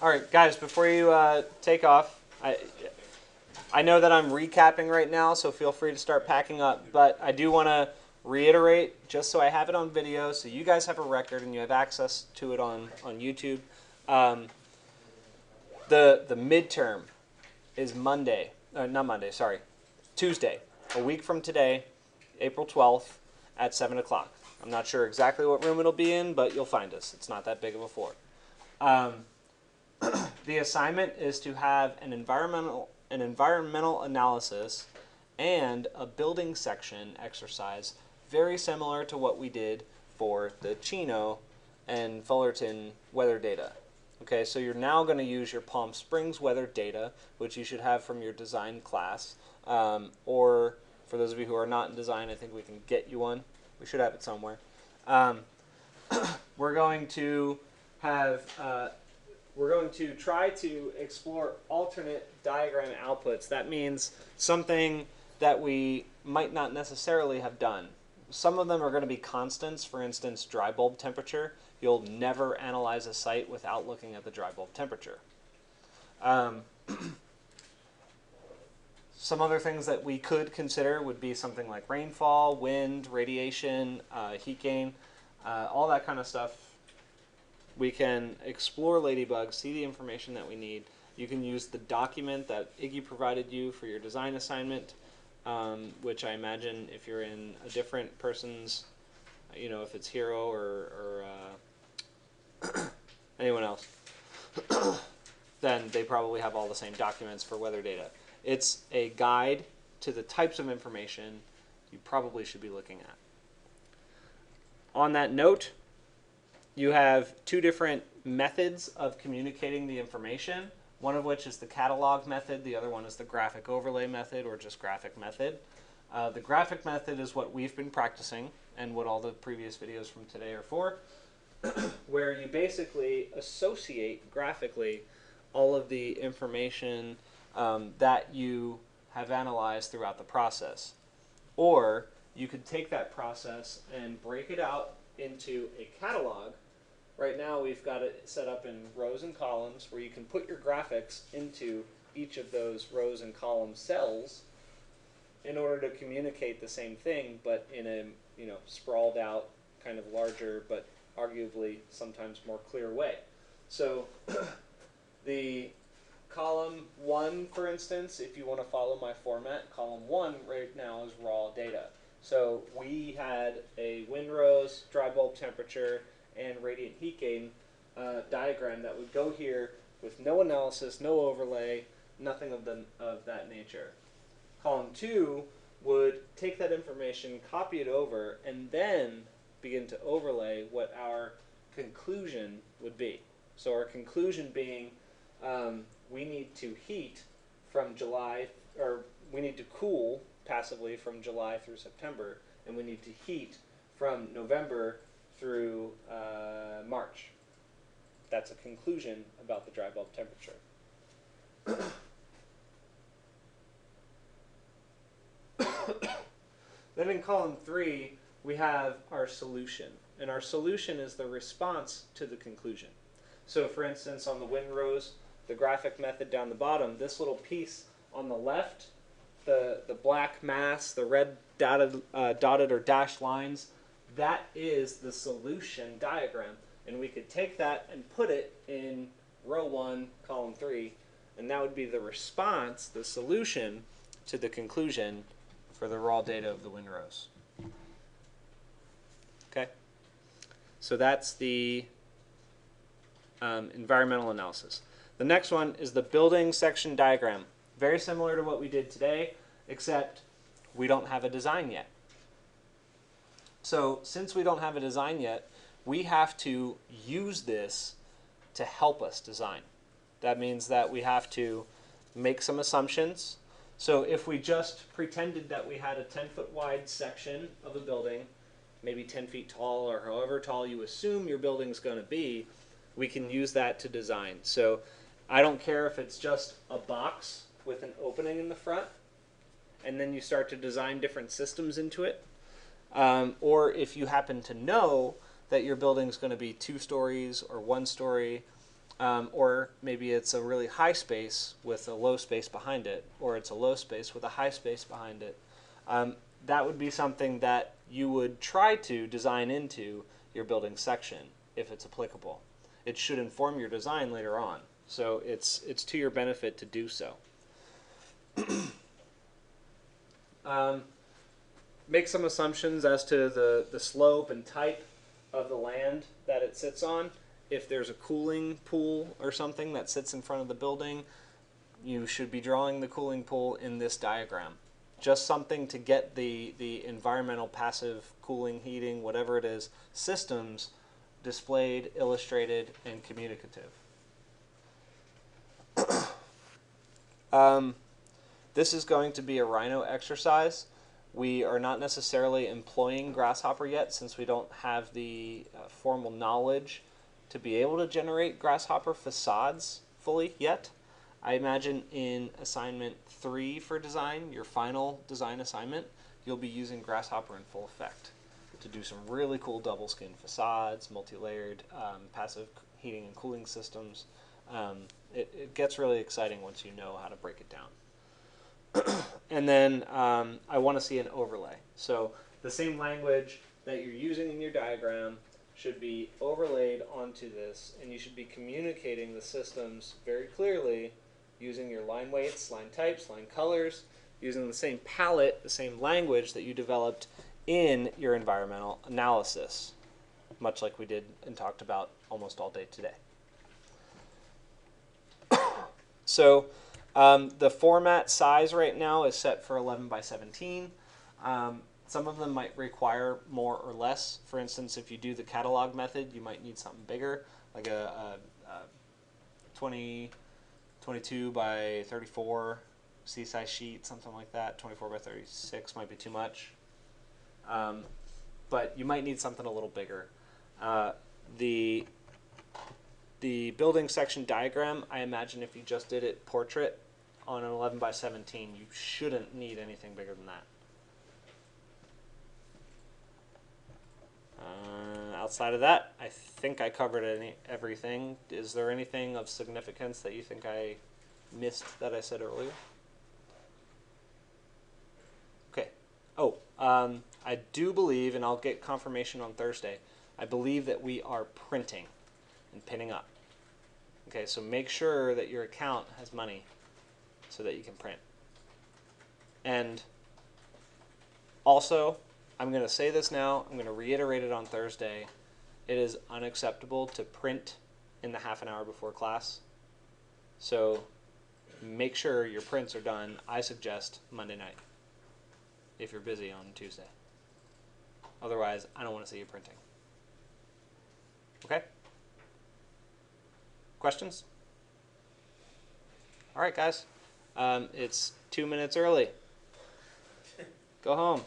All right, guys, before you take off, I know that I'm recapping right now, so feel free to start packing up. But I do want to reiterate, just so I have it on video, so you guys have a record and you have access to it on YouTube. The midterm is Monday, not Monday, sorry, Tuesday, a week from today, April 12th at 7 o'clock. I'm not sure exactly what room it'll be in, but you'll find us. It's not that big of a floor. The assignment is to have an environmental analysis and a building section exercise, very similar to what we did for the Chino and Fullerton weather data. Okay, so you're now going to use your Palm Springs weather data, which you should have from your design class, or for those of you who are not in design, I think we can get you one. We should have it somewhere. We're going to try to explore alternate diagram outputs. That means something that we might not necessarily have done. Some of them are going to be constants, for instance, dry bulb temperature. You'll never analyze a site without looking at the dry bulb temperature. Some other things that we could consider would be something like rainfall, wind, radiation, heat gain, all that kind of stuff. We can explore Ladybug, see the information that we need. You can use the document that Iggy provided you for your design assignment, which I imagine if you're in a different person's, if it's Hero or anyone else, then they probably have all the same documents for weather data. It's a guide to the types of information you probably should be looking at. On that note, you have two different methods of communicating the information, one of which is the catalog method, the other one is the graphic overlay method, or just graphic method. The graphic method is what we've been practicing and what all the previous videos from today are for, where you basically associate graphically all of the information that you have analyzed throughout the process. Or you could take that process and break it out into a catalog. Right now we've got it set up in rows and columns where you can put your graphics into each of those rows and column cells in order to communicate the same thing, but in a sprawled out, kind of larger, but arguably sometimes more clear way. So the column 1, for instance, if you want to follow my format, column 1 right now is raw data. So we had a windrows, dry bulb temperature, and radiant heat gain diagram that would go here with no analysis, no overlay, nothing of that nature. Column 2 would take that information, copy it over, and then begin to overlay what our conclusion would be. So our conclusion being we need to heat from July, or we need to cool passively from July through September, and we need to heat from November through March. That's a conclusion about the dry bulb temperature. Then in column 3, we have our solution. And our solution is the response to the conclusion. So for instance, on the windrows, the graphic method down the bottom, this little piece on the left, the black mass, the red dotted or dashed lines, that is the solution diagram. And we could take that and put it in row 1, column 3, and that would be the response, the solution to the conclusion for the raw data of the windrows. Okay? So that's the environmental analysis. The next one is the building section diagram. Very similar to what we did today, except we don't have a design yet. So since we don't have a design yet, we have to use this to help us design. That means that we have to make some assumptions. So if we just pretended that we had a 10-foot wide section of a building, maybe 10 feet tall or however tall you assume your building's going to be, we can use that to design. So I don't care if it's just a box with an opening in the front, and then you start to design different systems into it. Or if you happen to know that your building's going to be 2 stories or 1 story, Or maybe it's a really high space with a low space behind it, or it's a low space with a high space behind it. That would be something that you would try to design into your building section if it's applicable. It should inform your design later on, so it's to your benefit to do so. Make some assumptions as to the slope and type of the land that it sits on. If there's a cooling pool or something that sits in front of the building, you should be drawing the cooling pool in this diagram. Just something to get the environmental passive cooling, heating, whatever it is, systems displayed, illustrated, and communicative. This is going to be a Rhino exercise. We are not necessarily employing Grasshopper yet, since we don't have the formal knowledge to be able to generate Grasshopper facades fully yet. I imagine in assignment 3 for design, your final design assignment, you'll be using Grasshopper in full effect to do some really cool double skin facades, multi-layered passive heating and cooling systems. It gets really exciting once you know how to break it down. And then I want to see an overlay. So the same language that you're using in your diagram should be overlaid onto this, and you should be communicating the systems very clearly using your line weights, line types, line colors, using the same palette, the same language that you developed in your environmental analysis, much like we did and talked about almost all day today. So the format size right now is set for 11 by 17. Some of them might require more or less. For instance, if you do the catalog method, you might need something bigger, like a 22 by 34 C-size sheet, something like that. 24 by 36 might be too much. But you might need something a little bigger. The building section diagram, I imagine if you just did it portrait on an 11 by 17, you shouldn't need anything bigger than that. Outside of that, I think I covered everything. Is there anything of significance that you think I missed that I said earlier? Okay. Oh, I do believe, and I'll get confirmation on Thursday, I believe that we are printing and pinning up. Okay, so make sure that your account has money so that you can print. And also, I'm going to say this now, I'm going to reiterate it on Thursday. It is unacceptable to print in the half an hour before class. So make sure your prints are done, I suggest, Monday night, if you're busy on Tuesday. Otherwise, I don't want to see you printing. Okay? Questions? All right, guys. It's 2 minutes early. Go home.